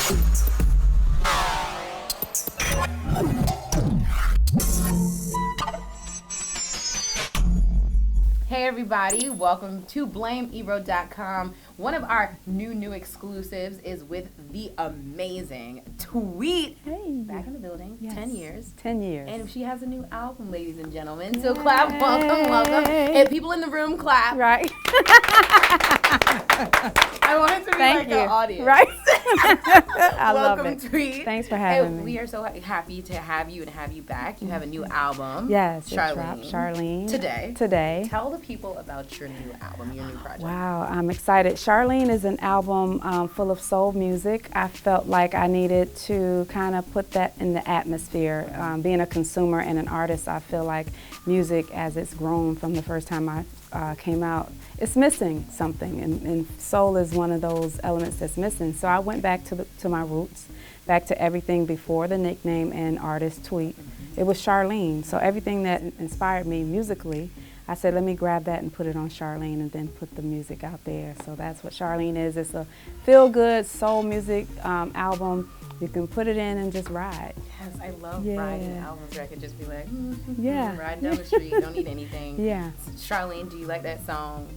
Hey everybody, welcome to BlameEro.com. One of our new exclusives is with the amazing Tweet. Hey. Back in the building, Yes. 10 years. 10 years. And she has a new album, ladies and gentlemen. So clap, welcome. And people in the room clap. Right. I want it to be like the audience. Right. I love Welcome, it. Tweet. Thanks for having me. We are so happy to have you and have you back. You have a new album. Yes, Charlene. it dropped. Charlene. Today. Tell the people about your new album, your new project. Wow, I'm excited. Charlene is an album full of soul music. I felt like I needed to kind of put that in the atmosphere. Being a consumer and an artist, I feel like music, as it's grown from the first time I came out, it's missing something, and soul is one of those elements that's missing. So I went back to my roots, back to everything before the nickname and artist Tweet. It was Charlene. So everything that inspired me musically, I said, let me grab that and put it on Charlene and then put the music out there. So that's what Charlene is. It's a feel-good soul music album. You can put it in and just ride. Yes, I love riding albums where I could just be like, riding down the street, don't need anything. Yeah. Charlene, do you like that song,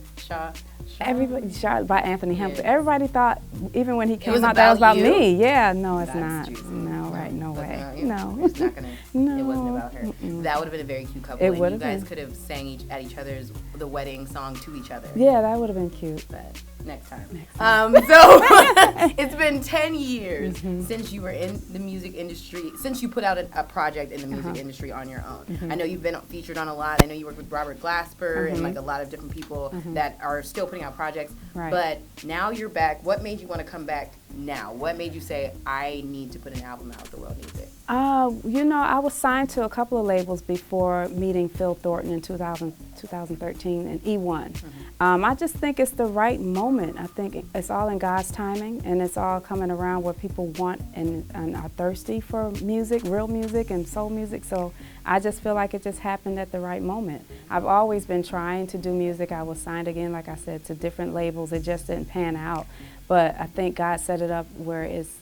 Everybody, by Anthony Hamilton. Everybody thought, even when he came out, about that was about you? me. Yeah, no, it's That's not. juicy. No, right, no But way. no, No. it's not gonna, No. It wasn't about her. Mm-mm. That would have been a very cute couple. It and would you have guys been. could have sang at each other's, the wedding song to each other. Yeah, that would have been cute. But next time. Next It's been 10 years since you were in the music industry, since you put out a project in the music industry on your own. I know you've been featured on a lot. I know you worked with Robert Glasper and like a lot of different people that are still putting out projects. Right. But now you're back. What made you want to come back now? What made you say, I need to put an album out, the world needs it? You know, I was signed to a couple of labels before meeting Phil Thornton in 2013 and E1. I just think it's the right moment. I think it's all in God's timing, and it's all coming around where people want and are thirsty for music, real music and soul music. So I just feel like it just happened at the right moment. I've always been trying to do music. I was signed again, like I said, to different labels. It just didn't pan out. But I think God set it up where it's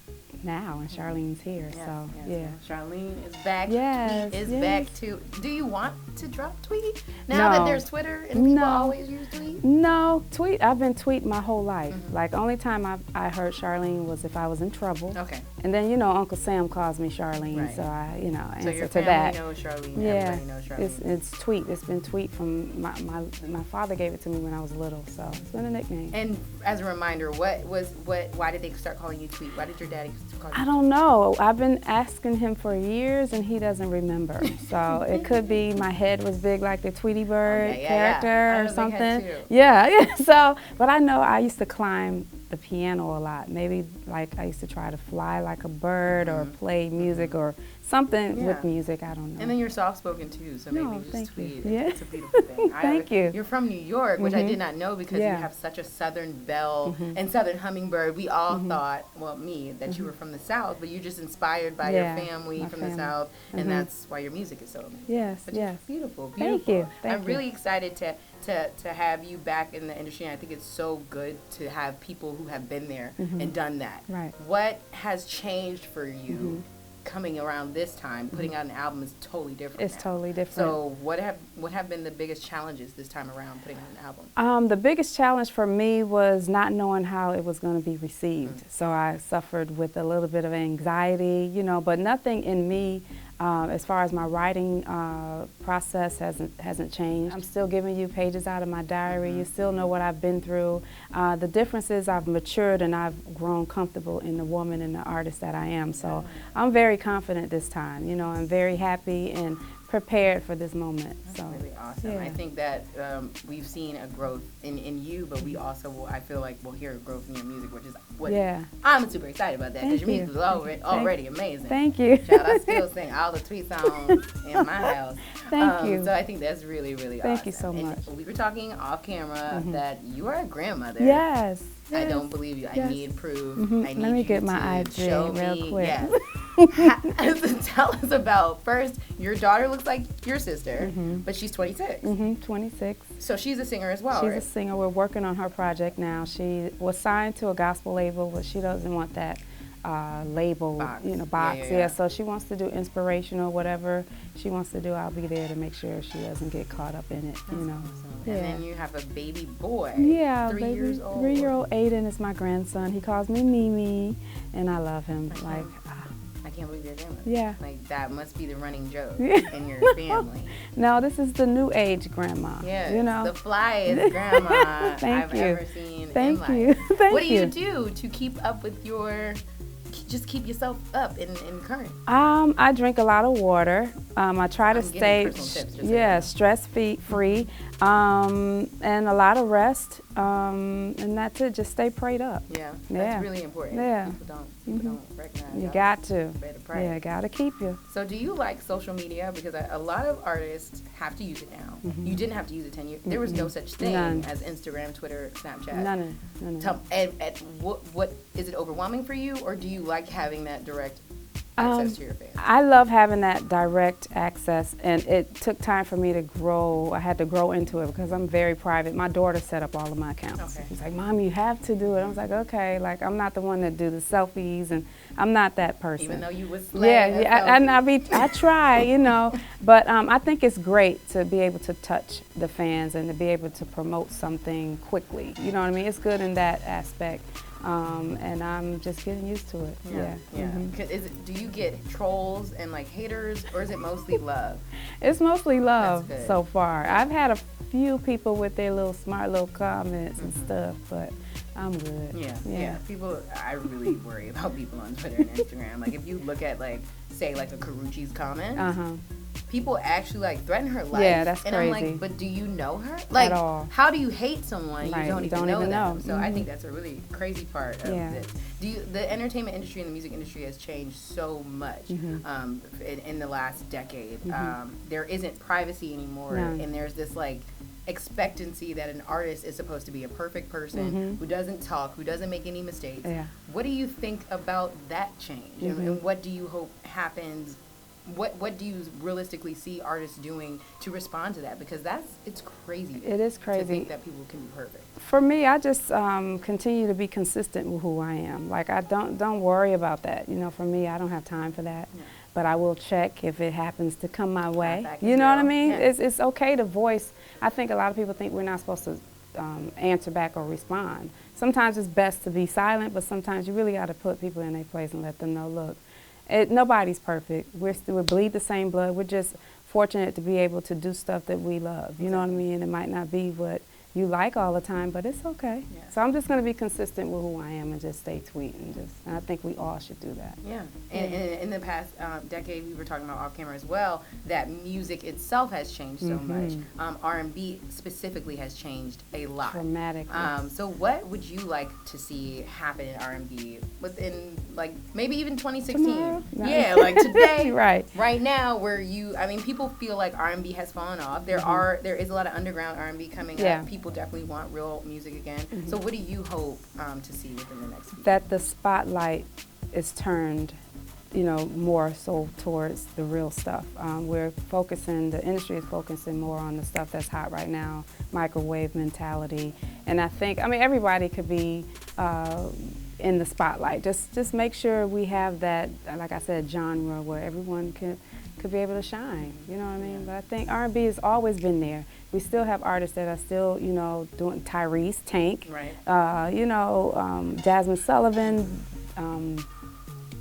now, and Charlene's here. So yeah. Charlene is back. Yes, Tweet is yes. back too. Do you want to drop Tweet now that there's Twitter and people always use Tweet? No, Tweet. I've been tweeting my whole life. Like, only time I heard Charlene was if I was in trouble. Okay. And then, you know, Uncle Sam calls me Charlene, Right. so I, you know, So answer your to that. family knows Charlene. Yeah, Everybody knows Charlene. it's Tweet. It's been Tweet from my father gave it to me when I was little, so it's been a nickname. And as a reminder, why did they start calling you Tweet? Why did your daddy call you I don't know. I've been asking him for years, and he doesn't remember. So it could be my head was big like the Tweety Bird character I or have a big head something. too. Yeah. So, but I know I used to climb the piano a lot. Maybe like I used to try to fly like a bird or play music or something with music. I don't know. And then you're soft-spoken too, so maybe No, just thank Tweet. you. Yeah. It's a beautiful thing. Thank you. You're from New York, which I did not know because you have such a Southern belle and Southern hummingbird. We all thought, well, me, that you were from the South, but you're just inspired by your family from the South, and that's why your music is so amazing. Yes, But yes. it's beautiful, Thank beautiful. you. Thank I'm you. really excited to have you back in the industry, and I think it's so good to have people who have been there and done that. Right. What has changed for you coming around this time? Putting out an album is totally different. It's now. totally different. So what have been the biggest challenges this time around putting out an album? The biggest challenge for me was not knowing how it was going to be received. So I suffered with a little bit of anxiety, you know, but nothing in me as far as my writing process hasn't changed. I'm still giving you pages out of my diary. You still know what I've been through. The difference is I've matured and I've grown comfortable in the woman and the artist that I am. So I'm very confident this time. You know, I'm very happy and prepared for this moment. That's so really awesome. yeah. I think that we've seen a growth in you, but we also will, I feel like we'll hear a growth in your music, which is what I'm super excited about that because your music is already amazing. Thank you. Child, I still sing all the Tweet songs in my house. Thank you. So I think that's really, really awesome. Thank you so much. And we were talking off camera that you are a grandmother. Yes. I don't believe you. I need proof. I need Let me you get my to IG show real me. quick. Yes. Tell us about, first, your daughter looks like your sister, but she's 26. 26. So she's a singer as well, She's right? a singer. We're working on her project now. She was signed to a gospel label, but she doesn't want that label, Box. box. Yeah. So she wants to do inspirational, whatever she wants to do. I'll be there to make sure she doesn't get caught up in it. That's awesome. Yeah. And then you have a baby boy. Yeah, 3 years old. 3-year-old Aiden is my grandson. He calls me Mimi, and I love him. I can't believe you're doing it. Yeah. Like, that must be the running joke Yeah. in your family. No, this is the new age grandma. Yeah, The the flyest grandma Thank I've you. ever seen Thank in you. life. Thank What do you. you do to keep up with just keep yourself up in current? I drink a lot of water. I try to I'm getting stay, personal tips, just so you know. stress-free, and a lot of rest, and that's it. Just stay prayed up. Yeah, Yeah. that's really important. Yeah. People don't recognize. You got to. Better pray. Yeah, gotta keep you. So do you like social media? Because a lot of artists have to use it now. You didn't have to use it 10 years. There was no such thing None. as Instagram, Twitter, Snapchat. None of it. What is it overwhelming for you, or do you like having that direct access to your fans? I love having that direct access, and it took time for me to grow. I had to grow into it because I'm very private. My daughter set up all of my accounts. Okay. She's like, Mom, you have to do it. I was like, okay. Like, I'm not the one that do the selfies, and I'm not that person. Even though you was slaying I try, but I think it's great to be able to touch the fans and to be able to promote something quickly. You know what I mean? It's good in that aspect. And I'm just getting used to it. Yeah. Mm-hmm. Do you get trolls and like haters, or is it mostly love? It's mostly love That's good. so far. I've had a few people with their little smart little comments and stuff, but I'm good. Yeah. People, I really worry about people on Twitter and Instagram. Like, if you look at, like, say, like a Karuchi's comment, people actually like threaten her life. Yeah, that's and crazy. I'm like, but do you know her? Like, At all. how do you hate someone Right, you don't you even don't know even them? know. So I think that's a really crazy part of Yeah. this. The entertainment industry and the music industry has changed so much in the last decade. There isn't privacy anymore, None. and there's this like expectancy that an artist is supposed to be a perfect person who doesn't talk, who doesn't make any mistakes. Yeah. What do you think about that change, and what do you hope happens? What do you realistically see artists doing to respond to that? Because it's crazy. It is crazy. To think that people can be perfect. For me, I just continue to be consistent with who I am. Like, I don't worry about that. For me, I don't have time for that. Yeah. But I will check if it happens to come my way. back You and know what I zero. mean? Yeah. It's okay to voice. I think a lot of people think we're not supposed to answer back or respond. Sometimes it's best to be silent, but sometimes you really got to put people in their place and let them know, look, nobody's perfect. We bleed the same blood. We're just fortunate to be able to do stuff that we love. You know what I mean? And it might not be what you like all the time, but it's okay. Yeah. So I'm just going to be consistent with who I am and just stay tweeting. And I think we all should do that. Yeah. And in the past decade, we were talking about off camera as well, that music itself has changed so much. R&B specifically has changed a lot. Dramatically. So what would you like to see happen in R&B within, like, maybe even 2016? Tomorrow? No. Yeah, like today. Right now, people feel like R&B has fallen off. There is a lot of underground R&B coming Yeah. up. People definitely want real music again. So what do you hope to see within the next few years? That the spotlight is turned, more so towards the real stuff. The industry is focusing more on the stuff that's hot right now, microwave mentality. And I think, everybody could be in the spotlight. Just make sure we have that, like I said, genre where everyone could be able to shine. You know what I mean? But I think R&B has always been there. We still have artists that are still, doing Tyrese, Tank, Right. Jasmine Sullivan,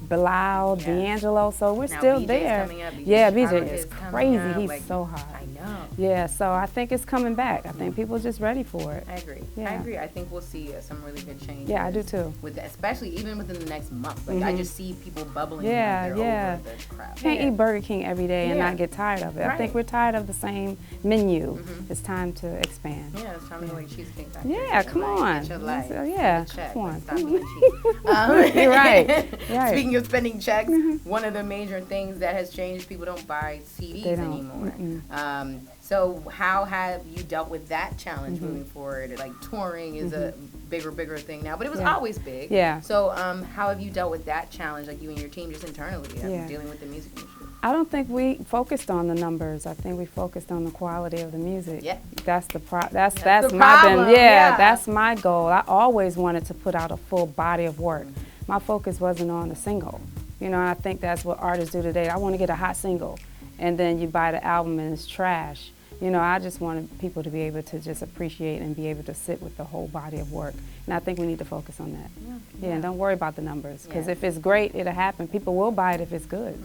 Bilal, D'Angelo, so we're Now still BJ's there. coming up, BJ Yeah, Chicago BJ is coming crazy. up, He's like, so hot. I know. Yeah, so I think it's coming back. I think people are just ready for it. I agree. Yeah. I agree. I think we'll see some really good changes. Yeah, I do too. Especially even within the next month. Like I just see people bubbling. Yeah, like they're yeah. over the crowd. Can't eat Burger King every day and Yeah. not get tired of it. I Right. think we're tired of the same menu. It's time to expand. Yeah, it's time to like Cheesecake Factory. Yeah, come on. Get your life. Yeah, Check. come on. Let's stop being cheap. You're right. Right. Speaking of spending checks, one of the major things that has changed is people don't buy CDs They don't. anymore. So how have you dealt with that challenge moving forward? Like touring is a bigger thing now, but it was always big. Yeah. So how have you dealt with that challenge, like you and your team just internally, Yeah. dealing with the music industry? I don't think we focused on the numbers. I think we focused on the quality of the music. Yeah. That's the that's the my problem, yeah. that's my goal. I always wanted to put out a full body of work. my focus wasn't on a single. You know, and I think that's what artists do today. I want to get a hot single, and then you buy the album and it's trash. You know, I just wanted people to be able to just appreciate and be able to sit with the whole body of work. And I think we need to focus on that. Yeah, and don't worry about the numbers, because if it's great, it'll happen. People will buy it if it's good.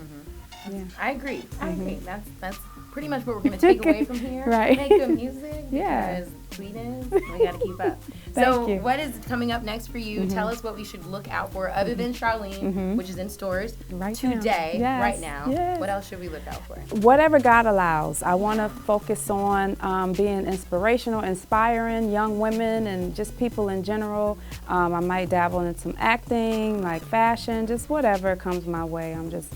Yeah. I agree. I agree. That's pretty much what we're going to take away from here. Right. Make good music, because sweetness, we got to keep up. So what is coming up next for you? Tell us what we should look out for other than Charlene, which is in stores today, right now. What else should we look out for? Whatever God allows. I want to focus on being inspirational, inspiring young women and just people in general. I might dabble in some acting, like fashion, just whatever comes my way. I'm just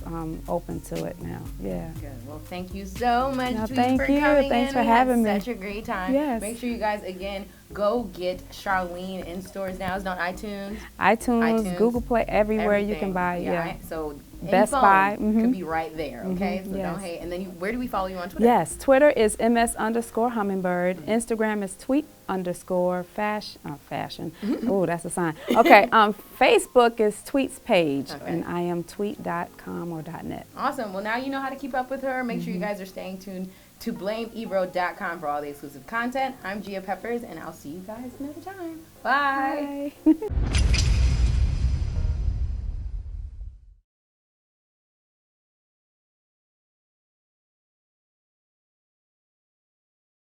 open to it now. Yeah. Good. Well, thank you so much, No, Tweet, thank for you. coming Thanks in. for having me. Such a great time. Yes. Make sure you guys, again, go get Charlene in stores now. It's on iTunes. iTunes, Google Play, everywhere you can buy. So Best Buy could be right there. Okay. So don't hate. And then where do we follow you on Twitter? Yes, Twitter is ms_hummingbird. Instagram is tweet_fashion. Oh, that's a sign. Okay. Facebook is Tweet's page, and I am tweet.com or .net. Awesome. Well, now you know how to keep up with her. Make sure you guys are staying tuned to blameebro.com for all the exclusive content. I'm Gia Peppers, and I'll see you guys another time. Bye. Bye.